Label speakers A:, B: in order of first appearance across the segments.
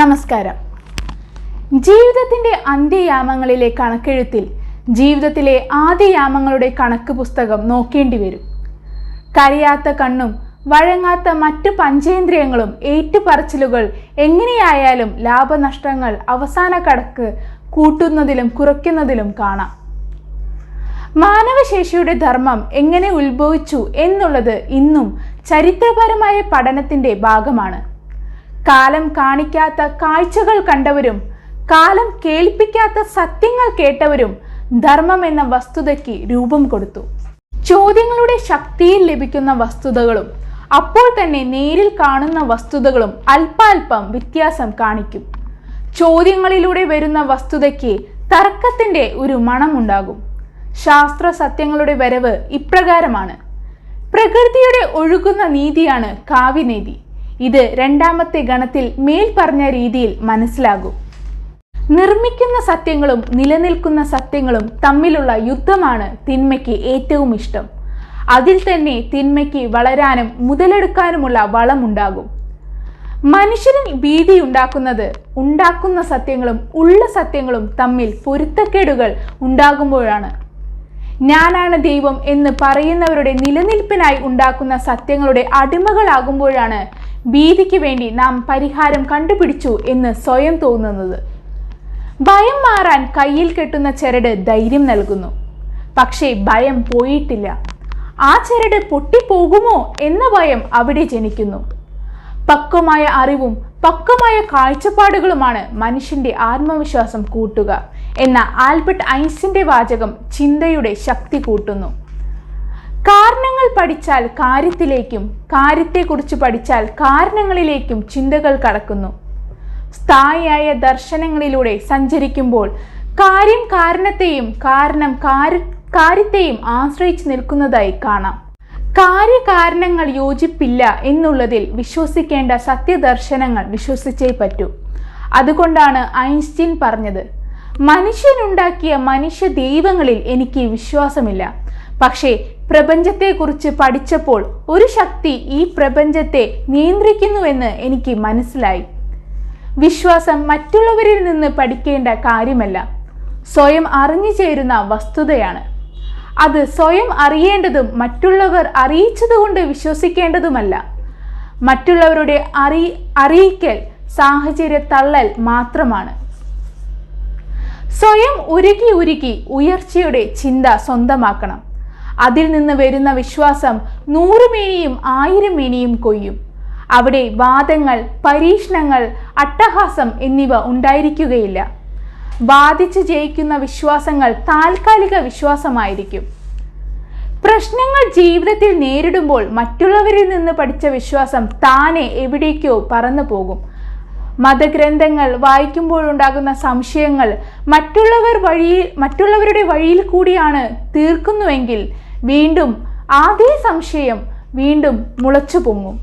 A: നമസ്കാരം. ജീവിതത്തിൻ്റെ അന്ത്യയാമങ്ങളിലെ കണക്കെഴുത്തിൽ ജീവിതത്തിലെ ആദ്യയാമങ്ങളുടെ കണക്ക് പുസ്തകം നോക്കേണ്ടി വരും. കരയാത്ത കണ്ണും വഴങ്ങാത്ത മറ്റു പഞ്ചേന്ദ്രിയങ്ങളും ഏറ്റുപറച്ചിലുകൾ എങ്ങനെയായാലും ലാഭനഷ്ടങ്ങൾ അവസാന കണക്ക് കൂട്ടുന്നതിലും കുറയ്ക്കുന്നതിലും കാണാം. മാനവശേഷിയുടെ ധർമ്മം എങ്ങനെ ഉത്ഭവിച്ചു എന്നുള്ളത് ഇന്നും ചരിത്രപരമായ പഠനത്തിൻ്റെ ഭാഗമാണ്. കാലം കാണിക്കാത്ത കാഴ്ചകൾ കണ്ടവരും കാലം കേൾപ്പിക്കാത്ത സത്യങ്ങൾ കേട്ടവരും ധർമ്മം എന്ന വസ്തുതയ്ക്ക് രൂപം കൊടുത്തു. ചോദ്യങ്ങളുടെ ശക്തിയിൽ ലഭിക്കുന്ന വസ്തുതകളും അപ്പോൾ തന്നെ നേരിൽ കാണുന്ന വസ്തുതകളും അല്പാൽപം വ്യത്യാസം കാണിക്കും. ചോദ്യങ്ങളിലൂടെ വരുന്ന വസ്തുതയ്ക്ക് തർക്കത്തിൻ്റെ ഒരു മണമുണ്ടാകും. ശാസ്ത്ര സത്യങ്ങളുടെ വരവ് ഇപ്രകാരമാണ്. പ്രകൃതിയുടെ ഒഴുകുന്ന നീതിയാണ് കാവ്യനീതി. ഇത് രണ്ടാമത്തെ ഗണത്തിൽ മേൽ പറഞ്ഞ രീതിയിൽ മനസ്സിലാകും. നിർമ്മിക്കുന്ന സത്യങ്ങളും നിലനിൽക്കുന്ന സത്യങ്ങളും തമ്മിലുള്ള യുദ്ധമാണ് തിന്മയ്ക്ക് ഏറ്റവും ഇഷ്ടം. അതിൽ തന്നെ തിന്മയ്ക്ക് വളരാനും മുതലെടുക്കാനുമുള്ള വളമുണ്ടാകും. മനുഷ്യരിൽ ഭീതി ഉണ്ടാക്കുന്ന സത്യങ്ങളും ഉള്ള സത്യങ്ങളും തമ്മിൽ പൊരുത്തക്കേടുകൾ ഉണ്ടാകുമ്പോഴാണ്. ഞാനാണ് ദൈവം എന്ന് പറയുന്നവരുടെ നിലനിൽപ്പിനായി ഉണ്ടാക്കുന്ന സത്യങ്ങളുടെ അടിമകളാകുമ്പോഴാണ് ഭീതിക്ക് വേണ്ടി നാം പരിഹാരം കണ്ടുപിടിച്ചു എന്ന് സ്വയം തോന്നുന്നത്. ഭയം മാറാൻ കയ്യിൽ കെട്ടുന്ന ചരട് ധൈര്യം നൽകുന്നു. പക്ഷേ ഭയം പോയിട്ടില്ല. ആ ചരട് പൊട്ടിപ്പോകുമോ എന്ന ഭയം അവിടെ ജനിക്കുന്നു. പക്വമായ അറിവും പക്വമായ കാഴ്ചപ്പാടുകളുമാണ് മനുഷ്യന്റെ ആത്മവിശ്വാസം കൂട്ടുക എന്ന ആൽബർട്ട് ഐൻസ്റ്റീന്റെ വാചകം ചിന്തയുടെ ശക്തി കൂട്ടുന്നു. കാരണങ്ങൾ പഠിച്ചാൽ കാര്യത്തിലേക്കും കാര്യത്തെക്കുറിച്ച് പഠിച്ചാൽ കാരണങ്ങളിലേക്കും ചിന്തകൾ കടക്കുന്നു. സ്ഥായിയായ ദർശനങ്ങളിലൂടെ സഞ്ചരിക്കുമ്പോൾ കാര്യം കാരണത്തെയും കാരണം കാര്യത്തെയും ആശ്രയിച്ച് നിൽക്കുന്നതായി കാണാം. കാര്യകാരണങ്ങൾ യോജിപ്പില്ല എന്നുള്ളതിൽ വിശ്വസിക്കേണ്ട സത്യദർശനങ്ങൾ വിശ്വസിച്ചേ പറ്റൂ. അതുകൊണ്ടാണ് ഐൻസ്റ്റീൻ പറഞ്ഞത്, മനുഷ്യനുണ്ടാക്കിയ മനുഷ്യ ദൈവങ്ങളിൽ എനിക്ക് വിശ്വാസമില്ല. പക്ഷേ പ്രപഞ്ചത്തെക്കുറിച്ച് പഠിച്ചപ്പോൾ ഒരു ശക്തി ഈ പ്രപഞ്ചത്തെ നിയന്ത്രിക്കുന്നുവെന്ന് എനിക്ക് മനസ്സിലായി. വിശ്വാസം മറ്റുള്ളവരിൽ നിന്ന് പഠിക്കേണ്ട കാര്യമല്ല, സ്വയം അറിഞ്ഞു ചേരുന്ന വസ്തുതയാണ്. അത് സ്വയം അറിയേണ്ടതും മറ്റുള്ളവർ അറിയിച്ചതുകൊണ്ട് വിശ്വസിക്കേണ്ടതുമല്ല. മറ്റുള്ളവരുടെ അറിയിക്കൽ സാഹചര്യ തള്ളൽ മാത്രമാണ്. സ്വയം ഉരുകി ഉയർച്ചയുടെ ചിന്ത സ്വന്തമാക്കണം. അതിൽ നിന്ന് വരുന്ന വിശ്വാസം 100 മേനിയും 1000 മേനിയും കൊയ്യും. അവിടെ വാദങ്ങൾ, പരീക്ഷണങ്ങൾ, അട്ടഹാസം എന്നിവ ഉണ്ടായിരിക്കുകയില്ല. വാദിച്ച് ജയിക്കുന്ന വിശ്വാസങ്ങൾ താൽക്കാലിക വിശ്വാസമായിരിക്കും. പ്രശ്നങ്ങൾ ജീവിതത്തിൽ നേരിടുമ്പോൾ മറ്റുള്ളവരിൽ നിന്ന് പഠിച്ച വിശ്വാസം താനെ എവിടേക്കോ പറന്നു പോകും. മതഗ്രന്ഥങ്ങൾ വായിക്കുമ്പോഴുണ്ടാകുന്ന സംശയങ്ങൾ മറ്റുള്ളവരുടെ വഴിയിൽ കൂടിയാണ് തീർക്കുന്നുവെങ്കിൽ വീണ്ടും അതേ സംശയം വീണ്ടും മുളച്ചു പൊങ്ങും.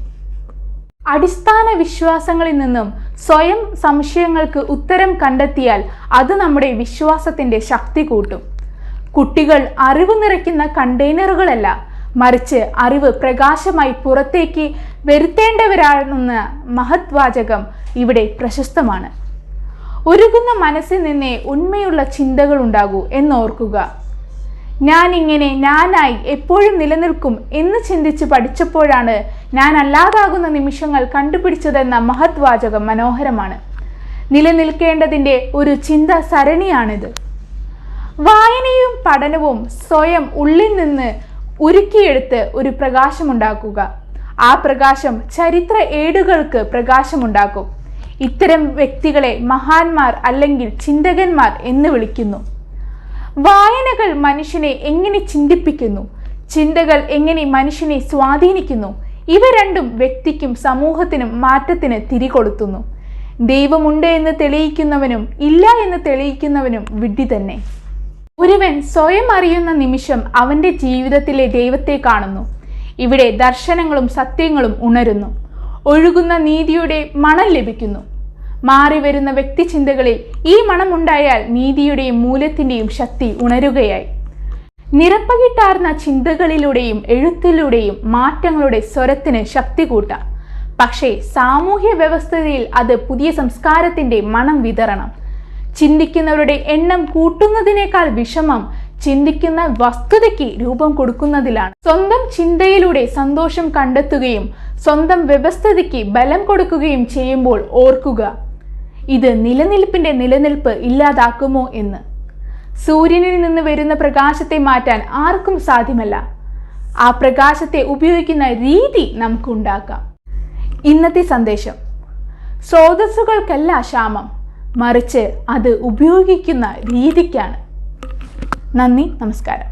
A: അടിസ്ഥാന വിശ്വാസങ്ങളിൽ നിന്നും സ്വയം സംശയങ്ങൾക്ക് ഉത്തരം കണ്ടെത്തിയാൽ അത് നമ്മുടെ വിശ്വാസത്തിൻ്റെ ശക്തി കൂട്ടും. കുട്ടികൾ അറിവ് നിറയ്ക്കുന്ന കണ്ടെയ്നറുകളല്ല, മറിച്ച് അറിവ് പ്രകാശമായി പുറത്തേക്ക് വരുത്തേണ്ടവരാണെന്ന മഹത്വാചകം ഇവിടെ പ്രശസ്തമാണ്. ഒരുകുന്ന മനസ്സിൽ നിന്നേ ഉണ്മയുള്ള ചിന്തകൾ ഉണ്ടാകൂ എന്നോർക്കുക. ഞാനായി എപ്പോഴും നിലനിൽക്കും എന്ന് ചിന്തിച്ച് പഠിച്ചപ്പോഴാണ് ഞാൻ അല്ലാതാകുന്ന നിമിഷങ്ങൾ കണ്ടുപിടിച്ചതെന്ന മഹത്വാചകം മനോഹരമാണ്. നിലനിൽക്കേണ്ടതിൻ്റെ ഒരു ചിന്താ സരണിയാണിത്. വായനയും പഠനവും സ്വയം ഉള്ളിൽ നിന്ന് ഉരുക്കിയെടുത്ത് ഒരു പ്രകാശമുണ്ടാക്കുക. ആ പ്രകാശം ചരിത്ര ഏടുകൾക്ക് പ്രകാശമുണ്ടാക്കും. ഇത്തരം വ്യക്തികളെ മഹാന്മാർ അല്ലെങ്കിൽ ചിന്തകന്മാർ എന്ന് വിളിക്കുന്നു. വായനകൾ മനുഷ്യനെ എങ്ങനെ ചിന്തിപ്പിക്കുന്നു, ചിന്തകൾ എങ്ങനെ മനുഷ്യനെ സ്വാധീനിക്കുന്നു, ഇവ രണ്ടും വ്യക്തിക്കും സമൂഹത്തിനും മാറ്റത്തിന് തിരികൊളുത്തുന്നു. ദൈവമുണ്ട് എന്ന് തെളിയിക്കുന്നവനും ഇല്ല എന്ന് തെളിയിക്കുന്നവനും വിഡ്ഢി തന്നെ. ഒരുവൻ സ്വയം അറിയുന്ന നിമിഷം അവൻ്റെ ജീവിതത്തിലെ ദൈവത്തെ കാണുന്നു. ഇവിടെ ദർശനങ്ങളും സത്യങ്ങളും ഉണരുന്നു. ഒഴുകുന്ന നീതിയുടെ മണം ലഭിക്കുന്നു. മാറി വരുന്ന വ്യക്തിചിന്തകളിൽ ഈ മണമുണ്ടായാൽ നീതിയുടെയും മൂല്യത്തിൻ്റെയും ശക്തി ഉണരുകയായി. നിറപ്പകിട്ടാർന്ന ചിന്തകളിലൂടെയും എഴുത്തിലൂടെയും മാറ്റങ്ങളുടെ സ്വരത്തിന് ശക്തി കൂട്ടാം. പക്ഷേ സാമൂഹ്യ വ്യവസ്ഥയിൽ അത് പുതിയ സംസ്കാരത്തിന്റെ മണം വിതരണം. ചിന്തിക്കുന്നവരുടെ എണ്ണം കൂട്ടുന്നതിനേക്കാൾ വിഷമം ചിന്തിക്കുന്ന വസ്തുതയ്ക്ക് രൂപം കൊടുക്കുന്നതിലാണ്. സ്വന്തം ചിന്തയിലൂടെ സന്തോഷം കണ്ടെത്തുകയും സ്വന്തം വ്യവസ്ഥതയ്ക്ക് ബലം കൊടുക്കുകയും ചെയ്യുമ്പോൾ ഓർക്കുക, ഇത് നിലനിൽപ്പിന്റെ നിലനിൽപ്പ് ഇല്ലാതാക്കുമോ എന്ന്. സൂര്യനിൽ നിന്ന് വരുന്ന പ്രകാശത്തെ മാറ്റാൻ ആർക്കും സാധ്യമല്ല. ആ പ്രകാശത്തെ ഉപയോഗിക്കുന്ന രീതി നമുക്കുണ്ടാക്കാം. ഇന്നത്തെ സന്ദേശം: സ്രോതസ്സുകൾക്കല്ല ക്ഷാമം, മറിച്ച് അത് ഉപയോഗിക്കുന്ന രീതിക്കാണ്. നന്ദി, നമസ്കാരം.